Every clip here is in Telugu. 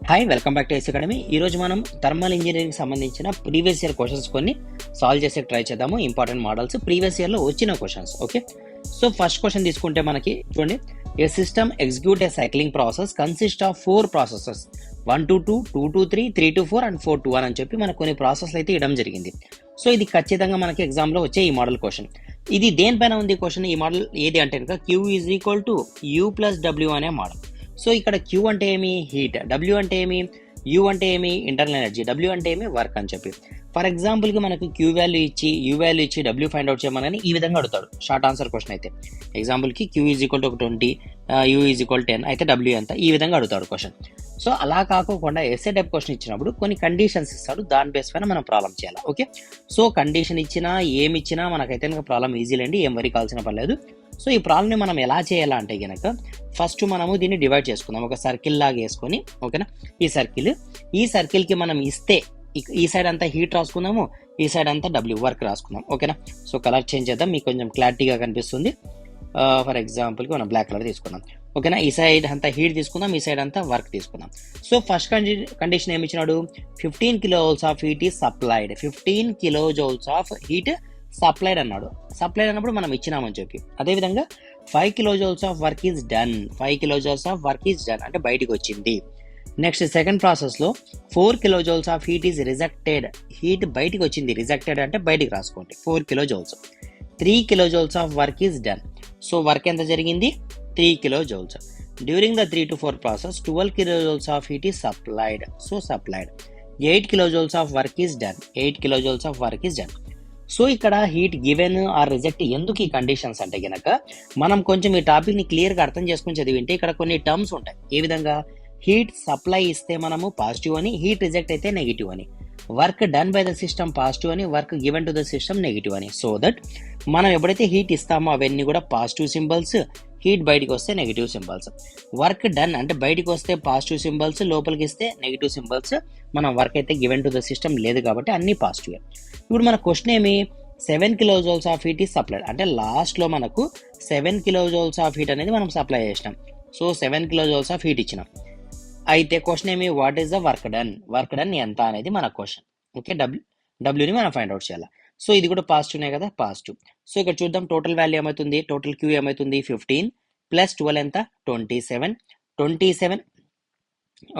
Hi, welcome back to S academy. ఈరోజు మనం థర్మల్ ఇంజనీరింగ్ సంబంధించిన ప్రీవియస్ ఇయర్ క్వశ్చన్స్ కొన్ని సాల్వ్ చేసే ట్రై చేద్దాము. ఇంపార్టెంట్ మోడల్స్ ప్రీవియస్ ఇయర్లో వచ్చిన questions. Okay, so first question తీసుకుంటే మనకి చూడండి, a system execute a cycling process consist of 4 processes 1 to 2, 2 to 3, 3 to 4 and 4 to 1 అని చెప్పి మనకు కొన్ని ప్రాసెస్లు అయితే ఇవ్వడం జరిగింది. సో ఇది ఖచ్చితంగా మనకి ఎగ్జామ్లో వచ్చే ఈ మోడల్ క్వశ్చన్. ఇది దేనిపైన ఉంది క్వశ్చన్? ఈ మోడల్ ఏది అంటే కనుక Q is equal to U plus W అనే మోడల్. సో ఇక్కడ Q అంటే ఏమి? హీట్. W అంటే ఏమి? U అంటే ఏమి? Internal energy. W అంటే ఏమి? వర్క్ అని చెప్పి. ఫర్ ఎగ్జాంపుల్కి మనకు Q వాల్యూ ఇచ్చి U వాల్యూ ఇచ్చి W ఫైండ్ అవుట్ చేయమని ఈ విధంగా అడుగుతాడు. షార్ట్ ఆన్సర్ క్వశ్చన్ అయితే ఎగ్జాంపుల్కి Q is equal to 20, U is equal 10 అయితే W ఎంత, ఈ విధంగా అడుగుతాడు క్వశ్చన్. సో అలా కాకుండా ఎస్ఏ టైప్ క్వశ్చన్ ఇచ్చినప్పుడు కొన్ని కండిషన్స్ ఇస్తాడు, దాని బేస్ పైన మనం ప్రాబ్లం చేయాలి. ఓకే, సో కండిషన్ ఇచ్చినా ఏమి ఇచ్చినా మనకైతే ప్రాబ్లం ఈజీలేండి, ఏం వరీ కావాల్సిన పర్లేదు. సో ఈ ప్రాబ్లమ్ని మనం ఎలా చేయాలా అంటే కనుక ఫస్ట్ మనము దీన్ని డివైడ్ చేసుకుందాం. ఒక సర్కిల్ లాగా వేసుకొని, ఓకేనా, ఈ సర్కిల్కి మనం ఇస్తే ఈ సైడ్ అంతా హీట్ రాసుకుందాము, ఈ సైడ్ అంతా W వర్క్ రాసుకుందాం. ఓకేనా, సో కలర్ చేంజ్ చేద్దాం, మీకు కొంచెం క్లారిటీగా కనిపిస్తుంది. ఫర్ ఎగ్జాంపుల్కి మనం బ్లాక్ కలర్ తీసుకుందాం. ఓకేనా, ఈ సైడ్ అంతా హీట్ తీసుకుందాం, ఈ సైడ్ అంతా వర్క్ తీసుకుందాం. సో ఫస్ట్ కండిషన్ ఏమి ఇచ్చినాడు? 15 kilojoules of heat is supplied. 15 kilojoules of heat supplied అన్నాడు. సప్లైడ్ అన్నప్పుడు మనం ఇచ్చినామని చెప్పి. అదేవిధంగా 5 kilojoules of work is done. 5 kilojoules of work is done అంటే బయటికి వచ్చింది. నెక్స్ట్ సెకండ్ ప్రాసెస్లో 4 kilojoules of heat is rejected. Heat బయటికి వచ్చింది, రిజెక్టెడ్ అంటే బయటికి రాసుకోండి, 4 kilojoules. 3 kilojoules of work is done. So work ఎంత జరిగింది? 3 kilojoules. During the 3 to 4 process 12 kilojoules of heat is supplied. So supplied. 8 kilojoules of work is done. 8 kilojoules of work is done. So ఇక్కడ హీట్ గివెన్ ఆర్ రిజెక్ట్ ఎందుకు ఈ కండిషన్స్ అంటే గనక మనం కొంచెం ఈ టాపిక్ని క్లియర్గా అర్థం చేసుకుని చదివింటే ఇక్కడ కొన్ని టర్మ్స్ ఉంటాయి. ఏ విధంగా? హీట్ సప్లై ఇస్తే మనము పాజిటివ్ అని, హీట్ రిజెక్ట్ అయితే నెగిటివ్ అని, work done by the system positive అని, work given to the system negative అని. సో దట్ మనం ఎప్పుడైతే హీట్ ఇస్తామో అవన్నీ కూడా పాజిటివ్ సింబల్స్, హీట్ బయటికి వస్తే నెగిటివ్ సింబల్స్. వర్క్ డన్ అంటే బయటికి వస్తే పాజిటివ్ సింబల్స్, లోపలికి ఇస్తే నెగిటివ్ సింబల్స్. మనం వర్క్ అయితే గివెన్ టు ద సిస్టమ్ లేదు కాబట్టి అన్ని పాజిటివ్. ఇప్పుడు మన క్వశ్చన్ ఏమి? 7 kilojoules of heat is supplied అంటే లాస్ట్లో మనకు 7 kilojoules ఆఫ్ హీట్ అనేది మనం సప్లై చేసినాం. సో 7 kilojoules ఆఫ్ హీట్ ఇచ్చినాం. అయితే క్వశ్చన్ ఏమి? What is the work done? Work done ఎంత అనేది మన క్వశ్చన్. ఓకే, డబ్ల్యూని మనం ఫైండ్ అవుట్ చేయాలి. సో ఇది కూడా పాజిటివ్నే కదా, పాజిటివ్. సో ఇక్కడ చూద్దాం టోటల్ వాల్యూ ఏమవుతుంది? టోటల్ క్యూ ఏమవుతుంది? 15 ప్లస్ 12 ఎంత? 27. 27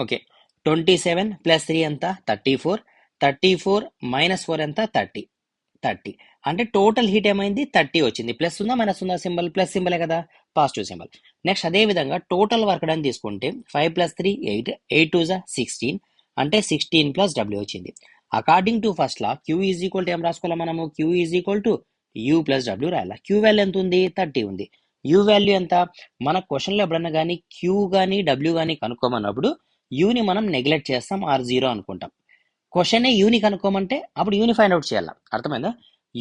ఓకే, 27 ప్లస్ 3 ఎంత? 34. 34 మైనస్ 4 ఎంత? 30 అంటే టోటల్ హీట్ ఏమైంది? 30 వచ్చింది. ప్లస్ ఉందా మైనస్ ఉందా? సింబల్ ప్లస్ సింబలే కదా, పాజిటివ్ సింబల్. నెక్స్ట్ అదే విధంగా టోటల్ వర్క్ డన్ తీసుకుంటే 5 ప్లస్ 3 8, 8 2 16 అంటే 16 ప్లస్ W వచ్చింది. According to first law Q is equal to ఏం రాసుకోవాలి మనము? Q is equal to U plus W రాయాలి. Q వాల్యూ ఎంత ఉంది? 30 ఉంది. U వాల్యూ ఎంత? మన క్వశ్చన్లో ఎప్పుడన్నా కానీ Q కానీ W కానీ కనుక్కోమన్నప్పుడు యూని మనం నెగ్లెక్ట్ చేస్తాం ఆర్ 0 అనుకుంటాం. క్వశ్చన్ యూని కనుక్కోమంటే అప్పుడు యూని ఫైండ్ అవుట్ చేయాలి. అర్థమైందా?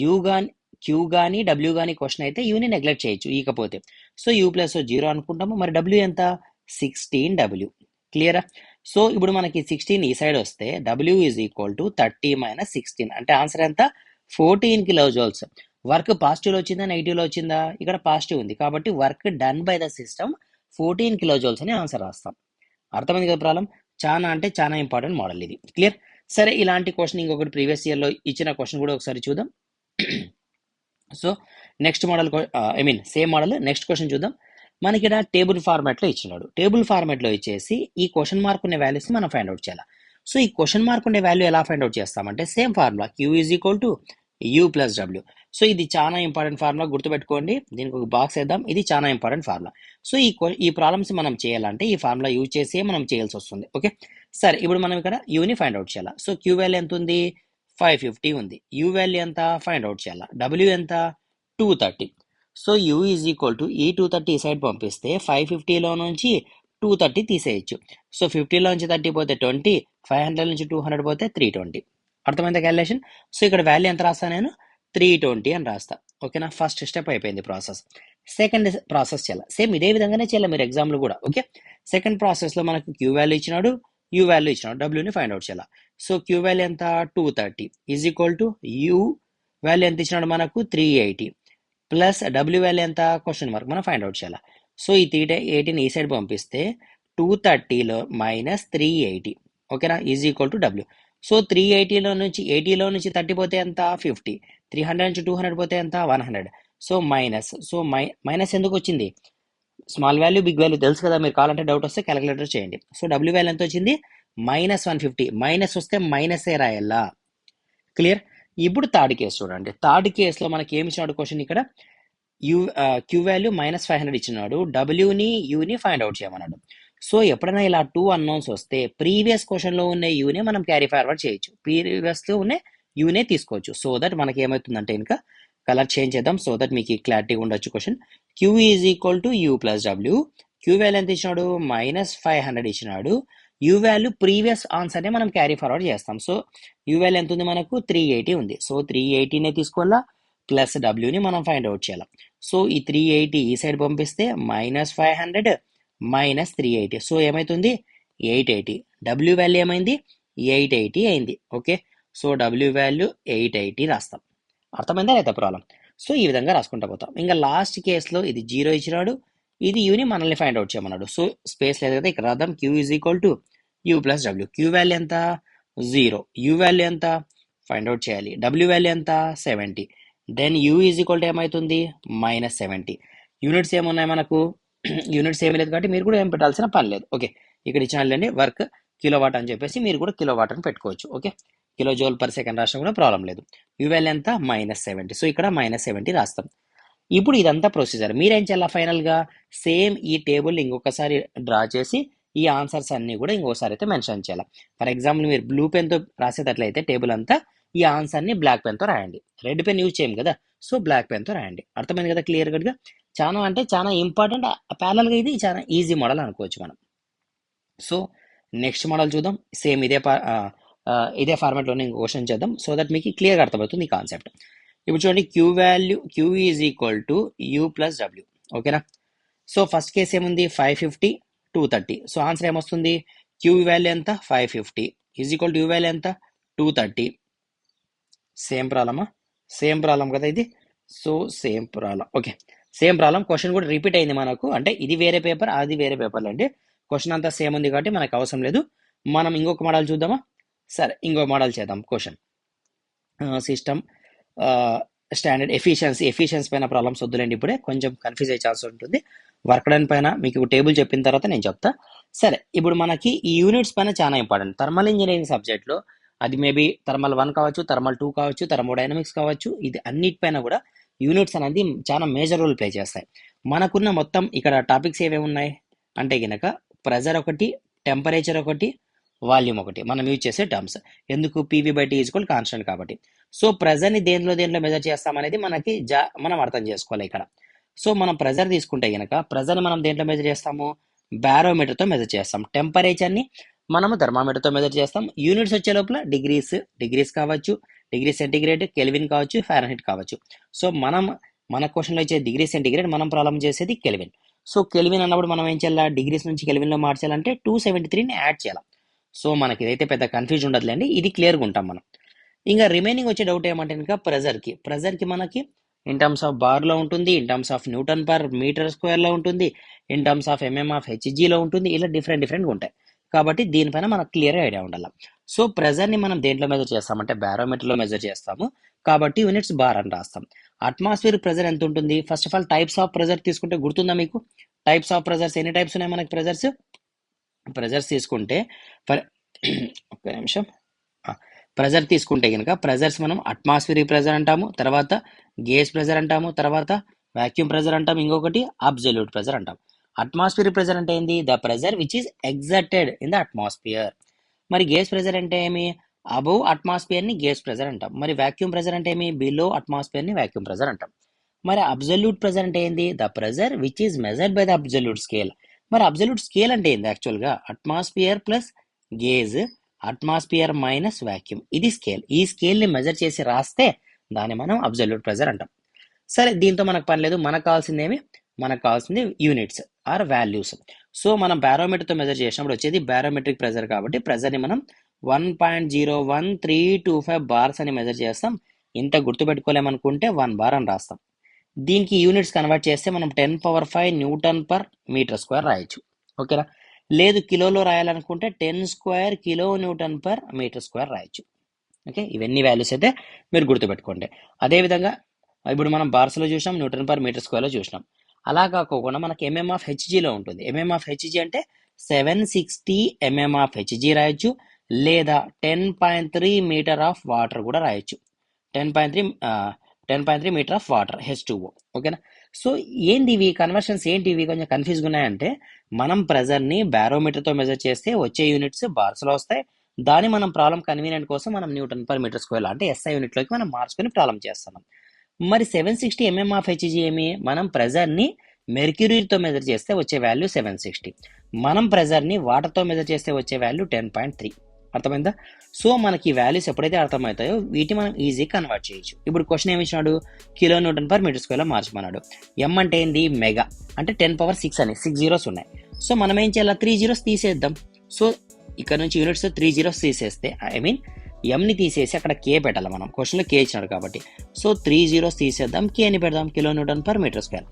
యూ కానీ క్యూ కానీ డబ్ల్యూ కానీ క్వశ్చన్ అయితే యూని నెగ్లెక్ట్ చేయొచ్చు ఇకపోతే. సో యూ ప్లస్ 0 అనుకుంటాము. మరి డబ్ల్యూ ఎంత? 16W. క్లియరా? సో ఇప్పుడు మనకి 16 ఈ సైడ్ వస్తే W is equal to 30 minus 16 అంటే ఆన్సర్ ఎంత? 14 kilojoules. వర్క్ పాజిటివ్లో వచ్చిందా నెగిటివ్లో వచ్చిందా? ఇక్కడ పాజిటివ్ ఉంది కాబట్టి work done by the system 14 kilojoules అని ఆన్సర్ రాస్తాం. అర్థమైంది కదా ప్రాబ్లం? చాలా అంటే చాలా ఇంపార్టెంట్ మోడల్ ఇది. క్లియర్? సరే, ఇలాంటి క్వశ్చన్ ఇంకొకటి ప్రీవియస్ ఇయర్లో ఇచ్చిన క్వశ్చన్ కూడా ఒకసారి చూద్దాం. So next model same model next question చూద్దాం. మనకి ఇక్కడ టేబుల్ ఫార్మాట్లో ఇచ్చినాడు. టేబుల్ ఫార్మాట్లో ఇచ్చేసి ఈ క్వశ్చన్ మార్క్ ఉండే వాల్యూస్ మనం ఫైండ్ అవుట్ చేయాలి. సో ఈ క్వశ్చన్ మార్క్ ఉండే వాల్యూ ఎలా ఫైండ్ అవుట్ చేస్తామంటే same formula Q is equal to U plus W. So ఇది చాలా ఇంపార్టెంట్ ఫార్ములా, గుర్తుపెట్టుకోండి. దీనికి ఒక బాక్స్ వేద్దాం. ఇది చాలా ఇంపార్టెంట్ ఫార్ములా. సో ఈ ప్రాబ్లమ్స్ మనం చేయాలంటే ఈ ఫార్ములా యూజ్ చేసి మనం చేయాల్సి వస్తుంది. ఓకే, సరే, ఇప్పుడు మనం ఇక్కడ యూని ఫైండ్ అవుట్ చేయాలి. సో Q వాల్యూ ఎంత ఉంది? 550 ఉంది. U వాల్యూ ఎంత? ఫైండ్ అవుట్ చేయాలి. W ఎంత? 230. So U is equal to ఈ 230 సైడ్ పంపిస్తే 550లో నుంచి 230 తీసేయచ్చు. సో 50లో నుంచి 30 పోతే 20, 500 నుంచి 200 పోతే 320. అర్థమైందా క్యాలిక్యులేషన్? సో ఇక్కడ వాల్యూ ఎంత రాస్తా? నేను 320 అని రాస్తా. ఓకేనా, ఫస్ట్ స్టెప్ అయిపోయింది ప్రాసెస్. సెకండ్ ప్రాసెస్ చేయాలి. సేమ్ ఇదే విధంగానే చేయాలి మీరు ఎగ్జామ్లో కూడా. ఓకే, సెకండ్ ప్రాసెస్లో మనకు Q వాల్యూ ఇచ్చినాడు, U వాల్యూ ఇచ్చినాడు, Wని ఫైండ్ అవుట్ చేయాలి. సో Q వాల్యూ ఎంత? 230 is equal to U value ఎంత ఇచ్చినాడు మనకు? 380 ప్లస్ W వాల్యూ ఎంత? క్వశ్చన్ మార్క్ మనం ఫైండ్ అవుట్ చేయాలి. సో ఈ 380ని ఈ సైడ్ పంపిస్తే 230లో మైనస్ 380, ఓకేనా, is equal to W. So 380లో నుంచి 30 పోతే ఎంత, 50. 300 నుంచి 200 పోతే ఎంత, 100. సో మైనస్ ఎందుకు వచ్చింది, స్మాల్ వాల్యూ బిగ్ వాల్యూ తెలుసు కదా, మీరు కావాలంటే డౌట్ వస్తే క్యాలిక్యులేటర్ చేయండి. సో డబ్ల్యూ వాల్యూ ఎంత వచ్చింది, -150. మైనస్ వస్తే మైనసే రాయాలా, క్లియర్. ఇప్పుడు థర్డ్ కేసు చూడండి. థర్డ్ కేసులో మనకి ఏమి ఇచ్చినాడు క్వశ్చన్ ఇక్కడ, క్యూ వాల్యూ -500 ఇచ్చినాడు, డబ్ల్యూని యూని ఫైండ్ అవుట్ చేయమన్నాడు. సో ఎప్పుడైనా ఇలా 2 అన్నోన్స్ వస్తే ప్రీవియస్ క్వశ్చన్లో ఉన్న యూనే మనం క్యారీ ఫార్వర్డ్ చేయొచ్చు, ప్రీవియస్లో ఉన్న యూనే తీసుకోవచ్చు. సో దట్ మనకి ఏమవుతుందంటే ఇంకా కలర్ చేంజ్ చేద్దాం, సో దట్ మీకు క్లారిటీ ఉండొచ్చు question. Q is equal to U plus W. Q value ఎంత ఇచ్చినాడు, -500 ఇచ్చినాడు. యూ వాల్యూ ప్రీవియస్ ఆన్సర్నే మనం క్యారీ ఫార్వర్డ్ చేస్తాం. సో యూ వాల్యూ ఎంత ఉంది మనకు, 380 ఉంది. సో 380నే తీసుకోవాలా, ప్లస్ డబ్ల్యూని మనం ఫైండ్ అవుట్ చేయాలి. సో ఈ 380 ఈ సైడ్ పంపిస్తే -500 -380, సో ఏమవుతుంది 880. డబ్ల్యూ వాల్యూ ఏమైంది, 880 అయింది. ఓకే, సో డబ్ల్యూ వాల్యూ 880 రాస్తాం. అర్థమైందా లేదా ప్రాబ్లం. సో ఈ విధంగా రాసుకుంటా పోతాం. ఇంకా లాస్ట్ కేసులో ఇది 0 ఇచ్చినాడు, ఇది యూని మనల్ని ఫైండ్ అవుట్ చేయమన్నాడు. సో స్పేస్ లేదు కదా, ఇక్కడ రాద్దాం. Q is equal to U plus W. Q value ఎంత, 0. యూ వాల్యూ ఎంత ఫైండ్ అవుట్ చేయాలి. డబ్ల్యూ వాల్యూ ఎంత, 70. Then U is equal to ఏమవుతుంది, -70. యూనిట్స్ ఏమున్నాయి మనకు, యూనిట్స్ ఏమి లేదు కాబట్టి మీరు కూడా ఏం పెట్టాల్సిన పని లేదు. ఓకే, ఇక్కడ ఇచ్చిన వర్క్ కిలోవాట్ అని చెప్పేసి మీరు కూడా కిలోవాట్ అని పెట్టుకోవచ్చు. Okay, kilo Jal per second రాసినా కూడా ప్రాబ్లం లేదు. యూ వాల్యూ ఎంత, -70. సో ఇక్కడ -70 రాస్తాం. ఇప్పుడు ఇదంతా ప్రొసీజర్. మీరేం చేయాలా, ఫైనల్గా సేమ్ ఈ టేబుల్ ఇంకొకసారి డ్రా చేసి ఈ ఆన్సర్స్ అన్ని కూడా ఇంకోసారి అయితే మెన్షన్ చేయాలి. ఫర్ ఎగ్జాంపుల్ మీరు బ్లూ పెన్తో రాసేటట్లయితే టేబుల్ అంతా ఈ ఆన్సర్ని బ్లాక్ పెన్తో రాయండి. రెడ్ పెన్ యూజ్ చేయం కదా, సో బ్లాక్ పెన్తో రాయండి. అర్థమైంది కదా క్లియర్ కట్గా. చాలా అంటే చాలా ఇంపార్టెంట్, ప్యారలల్గా ఇది చాలా ఈజీ మోడల్ అనుకోవచ్చు మనం. సో నెక్స్ట్ మోడల్ చూద్దాం. సేమ్ ఇదే ఫార్మాట్లోనే ఇంకో క్వశ్చన్ చేద్దాం, సో దట్ మీకు క్లియర్గా అర్థమవుతుంది ఈ కాన్సెప్ట్. ఇప్పుడు చూడండి, Q is equal to U plus W. ఓకేనా. సో ఫస్ట్ కేసు ఏముంది, 550 230. సో ఆన్సర్ ఏమొస్తుంది, క్యూ వాల్యూ ఎంత, 550 is equal to U value ఎంత, 230. సేమ్ ప్రాబ్లమ్ కదా ఇది. So same problem. Okay, same problem. Question కూడా రిపీట్ అయింది మనకు, అంటే ఇది వేరే పేపర్ అది వేరే పేపర్ అండి. క్వశ్చన్ అంతా సేమ్ ఉంది కాబట్టి మనకు అవసరం లేదు. మనం ఇంకొక మోడల్ చూద్దామా. సరే, ఇంకో మోడల్ చేద్దాం. క్వశ్చన్ సిస్టమ్ స్టాండర్డ్ ఎఫిషియన్సీ పైన ప్రాబ్లమ్స్ వద్దులేండి, ఇప్పుడే కొంచెం కన్ఫ్యూజ్ అయ్యే ఛాన్స్ ఉంటుంది. వర్క్ డన్ పైన మీకు టేబుల్ చెప్పిన తర్వాత నేను చెప్తా. సరే, ఇప్పుడు మనకి ఈ యూనిట్స్ పైన చాలా ఇంపార్టెంట్. థర్మల్ ఇంజనీరింగ్ సబ్జెక్ట్లో అది మేబీ థర్మల్ 1 కావచ్చు, థర్మల్ 2 కావచ్చు, థర్మోడైనమిక్స్ కావచ్చు, ఇది అన్నిటిపైన కూడా యూనిట్స్ అనేది చాలా మేజర్ రోల్ ప్లే చేస్తాయి. మనకున్న మొత్తం ఇక్కడ టాపిక్స్ ఏమేమి ఉన్నాయి అంటే కనుక ప్రెజర్ ఒకటి, టెంపరేచర్ ఒకటి, వాల్యూమ్ ఒకటి మనం యూజ్ చేసే టర్మ్స్. ఎందుకు, PV/T ఈక్వల్ కాన్స్టెంట్ కాబట్టి. సో ప్రెజర్ని దేంట్లో మెజర్ చేస్తామనేది మనం అర్థం చేసుకోవాలి ఇక్కడ. సో మనం ప్రెజర్ తీసుకుంటే కనుక ప్రెజర్ని మనం దేంట్లో మెజర్ చేస్తాము, బ్యారోమీటర్తో మెజర్ చేస్తాం. టెంపరేచర్ని మనము థర్మామీటర్తో మెజర్ చేస్తాం. యూనిట్స్ వచ్చే లోపల డిగ్రీస్ కావచ్చు, డిగ్రీ సెంటిగ్రేడ్, కెల్విన్ కావచ్చు, ఫారెన్హీట్ కావచ్చు. సో మన క్వశ్చన్లో ఇచ్చే డిగ్రీ సెంటిగ్రేడ్, మనం ప్రాబ్లం చేసేది కెల్విన్. సో కెల్విన్ అన్నప్పుడు మనం ఏం చేయాలి, డిగ్రీస్ నుంచి కెల్విన్లో మార్చాలంటే 273ని యాడ్ చేయాలి. సో మనకి ఇదైతే పెద్ద కన్ఫ్యూజన్ ఉండదులేండి, ఇది క్లియర్గా ఉంటాం మనం. ఇంకా రిమైనింగ్ వచ్చే డౌట్ ఏమంటే ఇంకా ప్రెజర్కి మనకి ఇన్ టర్మ్స్ ఆఫ్ బార్లో ఉంటుంది, in terms of newton per metre స్క్వేర్లో ఉంటుంది, ఇన్ టర్మ్స్ ఆఫ్ HGలో ఉంటుంది. ఇలా డిఫరెంట్గా ఉంటాయి. కాబట్టి దీనిపైన మనకు క్లియర్ ఐడియా ఉండాలి. సో ప్రెజర్ని మనం దేంట్లో మెజర్ చేస్తామంటే బ్యారోమీటర్లో మెజర్ చేస్తాము, కాబట్టి యూనిట్స్ బార్ అని రాస్తాం. అట్మాస్ఫియర్ ప్రెజర్ ఎంత ఉంటుంది, first of all types of pressure తీసుకుంటే గుర్తుందా మీకు, టైప్స్ ఆఫ్ ప్రెజర్స్ ఎన్ని టైప్స్ ఉన్నాయి మనకి, ప్రెజర్స్ తీసుకుంటే ఒక్క నిమిషం. ప్రెజర్ తీసుకుంటే కనుక ప్రెజర్స్ మనం అట్మాస్ఫియరిక్ ప్రెజర్ అంటాము, తర్వాత గేజ్ ప్రెజర్ అంటాము, తర్వాత వాక్యూమ్ ప్రెజర్ అంటాము, ఇంకొకటి అబ్సల్యూట్ ప్రెజర్ అంటాం. అట్మాస్ఫియరిక్ ప్రెజర్ అంటే ఏంది, the pressure which is exerted in the atmosphere. మరి గేజ్ ప్రెజర్ అంటే ఏమి, అబౌవ్ అట్మాస్ఫియర్ ని గేజ్ ప్రెజర్ అంటాం. మరి వాక్యూమ్ ప్రెజర్ అంటే ఏమి, బిలో అట్మాస్ఫియర్ ని వాక్యూమ్ ప్రెజర్ అంటాం. మరి అబ్సల్యూట్ ప్రెజర్ అంటే ఏంది, the pressure which is measured by the absolute scale. మరి అబ్సల్యూట్ స్కేల్ అంటే ఏంది, యాక్చువల్గా atmosphere plus gauge, atmosphere minus vacuum, ఇది స్కేల్. ఈ స్కేల్ని మెజర్ చేసి రాస్తే దాన్ని మనం అబ్సల్యూట్ ప్రెజర్ అంటాం. సరే, దీంతో మనకు పని లేదు. మనకు కావాల్సింది యూనిట్స్ ఆర్ వాల్యూస్. సో మనం బ్యారోమీటర్తో మెజర్ చేసినప్పుడు వచ్చేది బ్యారోమెట్రిక్ ప్రెజర్ కాబట్టి ప్రెజర్ని మనం 1.01325 బార్స్ అని మెజర్ చేస్తాం. ఇంత గుర్తుపెట్టుకోలేమనుకుంటే 1 బార్ అని రాస్తాం. దీనికి యూనిట్స్ కన్వర్ట్ చేస్తే మనం 10⁵ న్యూటన్ పర్ మీటర్ స్క్వేర్ రాయొచ్చు. ఓకేనా. లేదు కిలోలో రాయాలనుకుంటే 10 square kilo newton per metre square రాయొచ్చు. ఓకే, ఇవన్నీ వాల్యూస్ అయితే మీరు గుర్తుపెట్టుకోండి. అదేవిధంగా ఇప్పుడు మనం బార్స్లో చూసినాం, న్యూటన్ పర్ మీటర్ స్క్వేర్లో చూసినాం. అలా కాకుండా మనకి ఎంఎం ఆఫ్ హెచ్జీలో ఉంటుంది. ఎంఎం ఆఫ్ హెచ్జీ అంటే 760 ఎంఎం ఆఫ్ హెచ్జీ రాయొచ్చు, లేదా 10.3 మీటర్ ఆఫ్ వాటర్ కూడా రాయొచ్చు. 10.3 మీటర్ ఆఫ్ వాటర్ H2O. ఓకేనా? సో ఏంటి ఇవి కన్వర్షన్స్, ఏంటి ఇవి కొంచెం కన్ఫ్యూజ్గా ఉన్నాయంటే, మనం ప్రెజర్ని బ్యారోమీటర్తో మెజర్ చేస్తే వచ్చే యూనిట్స్ బార్స్లో వస్తాయి. దాన్ని మనం ప్రాబ్లం కన్వీనియంట్ కోసం మనం న్యూటన్ పర్ మీటర్ స్క్వేర్ అంటే SI యూనిట్లోకి మనం మార్చుకొని ప్రాబ్లం చేస్తున్నాం. మరి 760 ఎంఎం ఆఫ్ హెచ్జీ ఏమి? మనం ప్రెజర్ని మెర్క్యూరీతో మెజర్ చేస్తే వచ్చే వాల్యూ 760. మనం ప్రెజర్ని వాటర్తో మెజర్ చేస్తే వచ్చే వాల్యూ 10.3. అర్థమైందా? సో మనకి వాల్యూస్ ఎప్పుడైతే అర్థమవుతాయో వీటిని మనం ఈజీ కన్వర్ట్ చేయొచ్చు. ఇప్పుడు క్వశ్చన్ ఏమి ఇచ్చినాడు? కిలో న్యూటన్ పర్ మీటర్ స్క్వేర్లో మార్చమన్నాడు. ఎం అంటే ఏంది? మెగా అంటే 10⁶ అని 6 జీరోస్ ఉన్నాయి. సో మనం ఏం చేయాలి? 3 జీరోస్ తీసేద్దాం. సో ఇక్కడ నుంచి యూనిట్స్ 3 జీరోస్ తీసేస్తే, ఎంని తీసేసి అక్కడ కే పెట్టాలి. మనం క్వశ్చన్లో కే ఇచ్చినాడు కాబట్టి, సో 3 జీరోస్ తీసేద్దాం, కేని పెడదాం, kilo newton per metre square.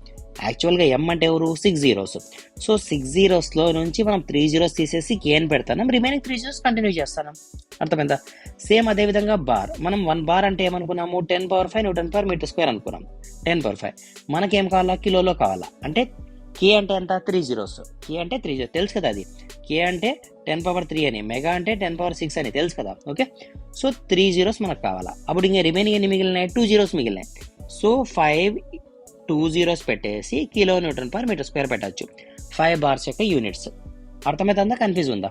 యాక్చువల్గా ఎం అంటే ఎవరు? 6 జీరోస్. సో 6 జీరోస్లో నుంచి మనం 3 జీరోస్ తీసేసి కేని పెడతాం, రిమైనింగ్ 3 జీరోస్ కంటిన్యూ చేస్తాం. అర్థమైందా? సేమ్ అదేవిధంగా బార్, మనం 1 బార్ అంటే ఏమనుకున్నాము? 10⁵ న్యూటన్ పర్ మీటర్ స్క్వేర్ అనుకున్నాం. 10⁵ మనకేం కావాలా? కిలోలో కావాలా. అంటే కే అంటే ఎంత? 3 జీరోస్. కే అంటే 3 జీరోస్ తెలుసు కదా, అది కే అంటే 10⁻3 అని, మెగా అంటే 10⁶ అని తెలుసు కదా. ఓకే, సో 3 జీరోస్ మనకు కావాలా. అప్పుడు ఇంకా రిమైనింగ్ ఎన్ని మిగిలినాయి? 2 జీరోస్ మిగిలినాయి. సో 2 జీరోస్ పెట్టేసి kilo newton per metre square పెట్టచ్చు. 5 బార్స్ యొక్క యూనిట్స్. అర్థమవుతుందా? కన్ఫ్యూజ్ ఉందా?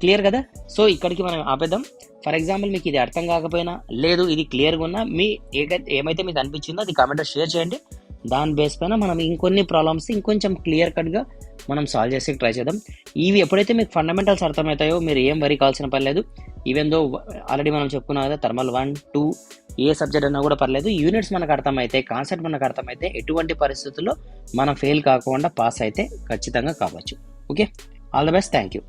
క్లియర్ కదా? సో ఇక్కడికి మనం ఆపేద్దాం. ఫర్ ఎగ్జాంపుల్ మీకు ఇది అర్థం కాకపోయినా, లేదు ఇది క్లియర్గా ఉన్నా, ఏమైతే మీకు అనిపించిందో అది కామెంట్లో షేర్ చేయండి. దాని బేస్ పైన మనం ఇంకొన్ని ప్రాబ్లమ్స్ ఇంకొంచెం క్లియర్ కట్గా మనం సాల్వ్ చేసి ట్రై చేద్దాం. ఇవి ఎప్పుడైతే మీకు ఫండమెంటల్స్ అర్థమవుతాయో మీరు ఏం వరి కావాల్సిన పని లేదు. ఈవెన్ దో ఆల్రెడీ మనం చెప్పుకున్నాం కదా, థర్మల్ 1, 2 ఏ సబ్జెక్ట్ అన్నా కూడా పర్లేదు. యూనిట్స్ మనకు అర్థమైతే, కాన్సెప్ట్ మనకు అర్థమైతే, ఎటువంటి పరిస్థితుల్లో మనం ఫెయిల్ కాకుండా పాస్ అయితే ఖచ్చితంగా కావచ్చు. Okay, all the best. Thank you.